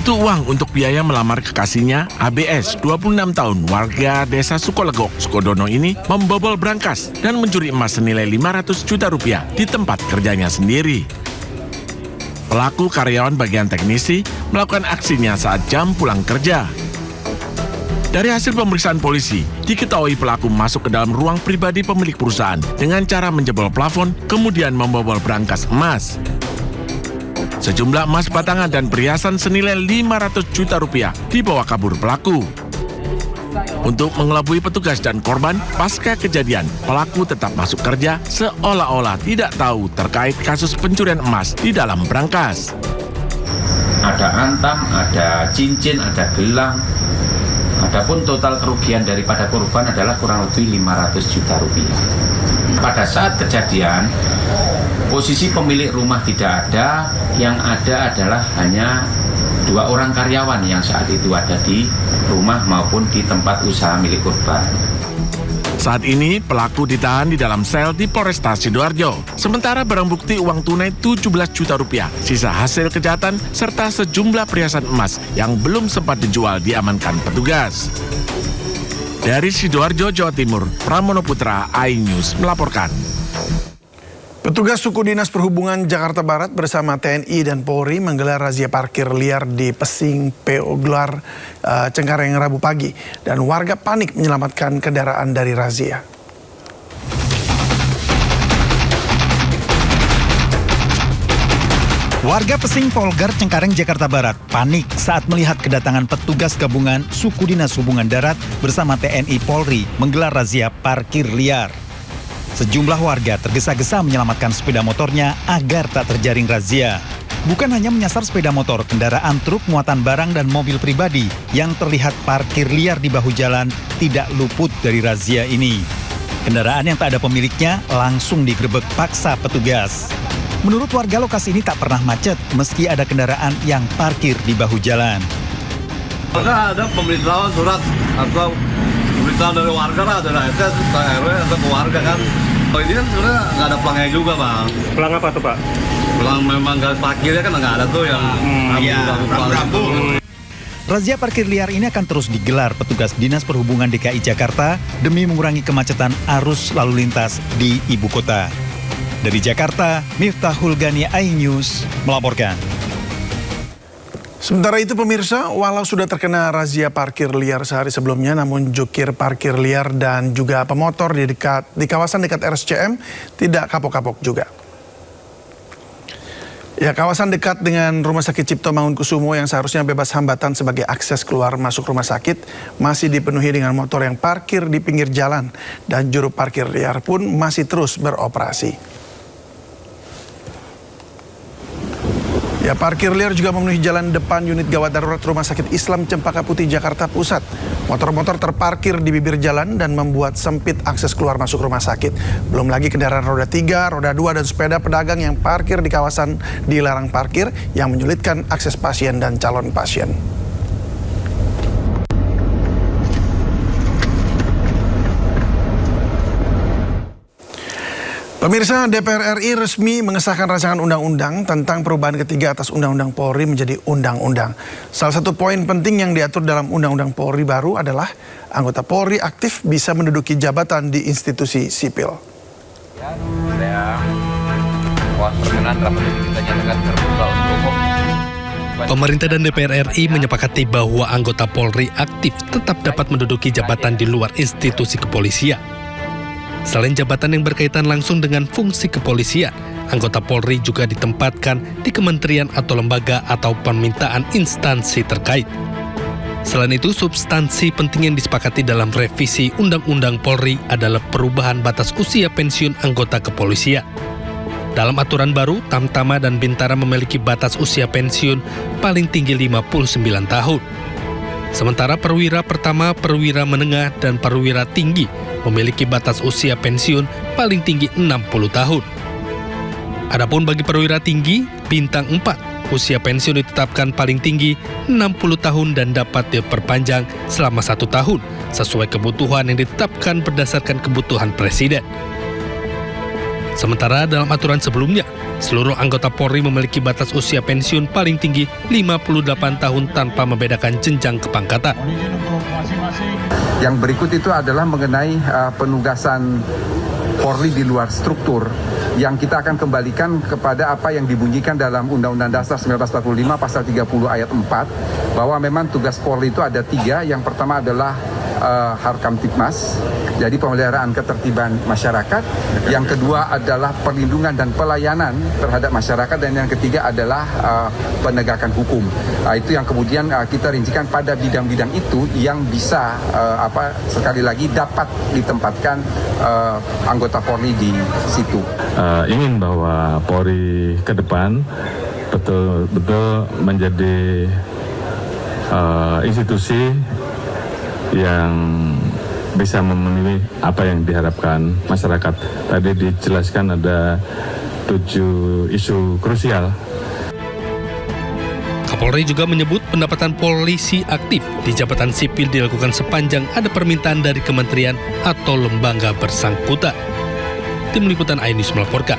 Butuh uang untuk biaya melamar kekasihnya, ABS, 26 tahun, warga desa Sukolegok, Sukodono ini membobol brankas dan mencuri emas senilai 500 juta rupiah di tempat kerjanya sendiri. Pelaku karyawan bagian teknisi melakukan aksinya saat jam pulang kerja. Dari hasil pemeriksaan polisi, diketahui pelaku masuk ke dalam ruang pribadi pemilik perusahaan dengan cara menjebol plafon, kemudian membobol brankas emas. Sejumlah emas batangan dan perhiasan senilai 500 juta rupiah dibawa kabur pelaku. Untuk mengelabui petugas dan korban, pasca kejadian, pelaku tetap masuk kerja seolah-olah tidak tahu terkait kasus pencurian emas di dalam brankas. Ada antam, ada cincin, ada gelang. Adapun total kerugian daripada korban adalah kurang lebih 500 juta rupiah. Pada saat kejadian, posisi pemilik rumah tidak ada, yang ada adalah hanya 2 orang karyawan yang saat itu ada di rumah maupun di tempat usaha milik korban. Saat ini pelaku ditahan di dalam sel di Polresta Sidoarjo. Sementara barang bukti uang tunai 17 juta rupiah, sisa hasil kejahatan, serta sejumlah perhiasan emas yang belum sempat dijual diamankan petugas. Dari Sidoarjo, Jawa Timur, Pramono Putra, iNews melaporkan. Petugas Suku Dinas Perhubungan Jakarta Barat bersama TNI dan Polri menggelar razia parkir liar di Pesing PO Gelar Cengkareng Rabu pagi dan warga panik menyelamatkan kendaraan dari razia. Warga Pesing Polgar Cengkareng Jakarta Barat panik saat melihat kedatangan petugas gabungan Suku Dinas Hubungan Darat bersama TNI Polri menggelar razia parkir liar. Sejumlah warga tergesa-gesa menyelamatkan sepeda motornya agar tak terjaring razia. Bukan hanya menyasar sepeda motor, kendaraan truk muatan barang dan mobil pribadi yang terlihat parkir liar di bahu jalan tidak luput dari razia ini. Kendaraan yang tak ada pemiliknya langsung digerebek paksa petugas. Menurut warga, lokasi ini tak pernah macet meski ada kendaraan yang parkir di bahu jalan. Ada pemberitahuan surat atau pemberitahuan dari warga lah, dari RT, RW atau ke warga kan. Oh ini kan sebenarnya nggak ada pelangnya juga bang. Pelang apa tuh pak? Pelang memang garis parkirnya kan nggak ada tuh yang rambu-rambu. Razia parkir liar ini akan terus digelar petugas Dinas Perhubungan DKI Jakarta demi mengurangi kemacetan arus lalu lintas di ibu kota. Dari Jakarta, Miftahul Ghani, iNews melaporkan. Sementara itu pemirsa, walau sudah terkena razia parkir liar sehari sebelumnya, namun jukir parkir liar dan juga pemotor di kawasan dekat RSCM tidak kapok-kapok juga. Ya, kawasan dekat dengan Rumah Sakit Cipto Mangunkusumo yang seharusnya bebas hambatan sebagai akses keluar masuk rumah sakit masih dipenuhi dengan motor yang parkir di pinggir jalan dan juru parkir liar pun masih terus beroperasi. Ya, parkir liar juga memenuhi jalan depan unit gawat darurat Rumah Sakit Islam Cempaka Putih, Jakarta Pusat. Motor-motor terparkir di bibir jalan dan membuat sempit akses keluar masuk rumah sakit. Belum lagi kendaraan roda 3, roda 2, dan sepeda pedagang yang parkir di kawasan dilarang parkir yang menyulitkan akses pasien dan calon pasien. Pemirsa, DPR RI resmi mengesahkan rancangan undang-undang tentang perubahan ketiga atas Undang-Undang Polri menjadi undang-undang. Salah satu poin penting yang diatur dalam Undang-Undang Polri baru adalah anggota Polri aktif bisa menduduki jabatan di institusi sipil. Pemerintah dan DPR RI menyepakati bahwa anggota Polri aktif tetap dapat menduduki jabatan di luar institusi kepolisian. Selain jabatan yang berkaitan langsung dengan fungsi kepolisian, anggota Polri juga ditempatkan di kementerian atau lembaga atau permintaan instansi terkait. Selain itu, substansi penting yang disepakati dalam revisi Undang-Undang Polri adalah perubahan batas usia pensiun anggota kepolisian. Dalam aturan baru, Tamtama dan Bintara memiliki batas usia pensiun paling tinggi 59 tahun. Sementara perwira pertama, perwira menengah, dan perwira tinggi memiliki batas usia pensiun paling tinggi 60 tahun. Adapun bagi perwira tinggi, bintang 4, usia pensiun ditetapkan paling tinggi 60 tahun dan dapat diperpanjang selama 1 tahun, sesuai kebutuhan yang ditetapkan berdasarkan kebutuhan Presiden. Sementara dalam aturan sebelumnya, seluruh anggota Polri memiliki batas usia pensiun paling tinggi 58 tahun tanpa membedakan jenjang kepangkatan. Yang berikut itu adalah mengenai penugasan Polri di luar struktur yang kita akan kembalikan kepada apa yang dibunyikan dalam Undang-Undang Dasar 1945 pasal 30 ayat 4 bahwa memang tugas Polri itu ada 3. Yang pertama adalah Harkamtipmas, jadi pemeliharaan ketertiban masyarakat. Yang kedua adalah perlindungan dan pelayanan terhadap masyarakat, dan yang ketiga adalah penegakan hukum. Itu yang kemudian kita rincikan pada bidang-bidang itu yang bisa sekali lagi dapat ditempatkan anggota Polri di situ. Ingin bahwa Polri ke depan betul-betul menjadi institusi yang bisa memenuhi apa yang diharapkan masyarakat. Tadi dijelaskan ada 7 isu krusial. Kapolri juga menyebut pendapatan polisi aktif di jabatan sipil dilakukan sepanjang ada permintaan dari kementerian atau lembaga bersangkutan. Tim Liputan iNews melaporkan.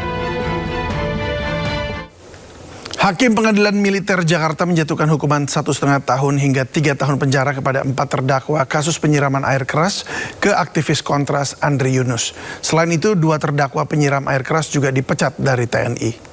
Hakim Pengadilan Militer Jakarta menjatuhkan hukuman 1,5 tahun hingga 3 tahun penjara kepada 4 terdakwa kasus penyiraman air keras ke aktivis Kontras Andri Yunus. Selain itu, 2 terdakwa penyiram air keras juga dipecat dari TNI.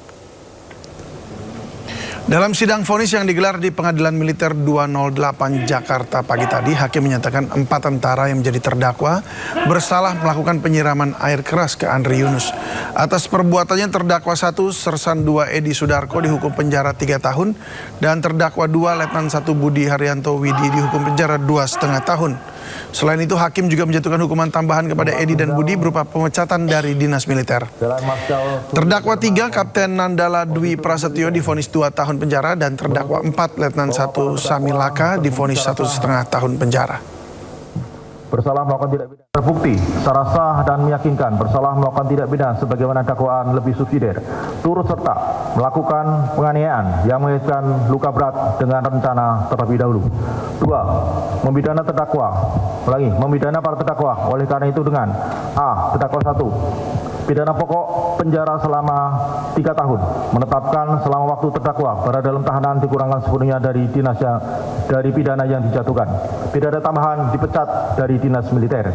Dalam sidang vonis yang digelar di Pengadilan Militer 208 Jakarta pagi tadi, hakim menyatakan 4 tentara yang menjadi terdakwa bersalah melakukan penyiraman air keras ke Andri Yunus. Atas perbuatannya terdakwa 1 Sersan 2 Edi Sudarko dihukum penjara 3 tahun dan terdakwa 2 Letnan 1 Budi Haryanto Widi dihukum penjara 2,5 tahun. Selain itu, hakim juga menjatuhkan hukuman tambahan kepada Edi dan Budi berupa pemecatan dari dinas militer. Terdakwa 3 Kapten Nandala Dwi Prasetyo divonis 2 tahun penjara dan terdakwa 4 Letnan 1 Samilaka divonis 1,5 tahun penjara. Bersalah melakukan tindak pidana terbukti secara sah dan meyakinkan bersalah melakukan tindak pidana sebagaimana dakwaan lebih subsidiar, turut serta melakukan penganiayaan yang mengakibatkan luka berat dengan rencana terlebih dahulu. 2. Memidana para terdakwa oleh karena itu dengan A. Terdakwa 1 pidana pokok penjara selama 3 tahun, menetapkan selama waktu terdakwa berada dalam tahanan dikurangkan sepenuhnya dari pidana yang dijatuhkan. Pidana tambahan dipecat dari dinas militer.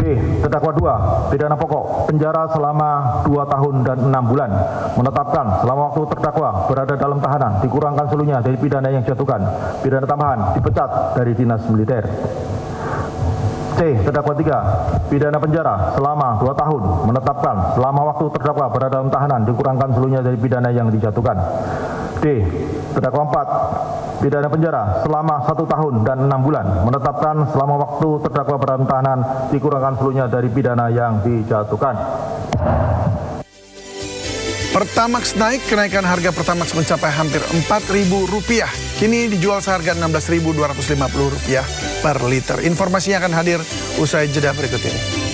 B. Terdakwa 2 pidana pokok penjara selama 2 tahun dan 6 bulan, menetapkan selama waktu terdakwa berada dalam tahanan dikurangkan seluruhnya dari pidana yang dijatuhkan. Pidana tambahan dipecat dari dinas militer. C. Terdakwa 3 pidana penjara selama 2 tahun, menetapkan selama waktu terdakwa berada dalam tahanan dikurangkan seluruhnya dari pidana yang dijatuhkan. D. Terdakwa 4 pidana penjara selama 1 tahun dan 6 bulan, menetapkan selama waktu terdakwa berada dalam tahanan dikurangkan seluruhnya dari pidana yang dijatuhkan. Pertamax naik, kenaikan harga Pertamax mencapai hampir Rp4.000. Kini dijual seharga Rp16.250 per liter. Informasinya akan hadir usai jeda berikut ini.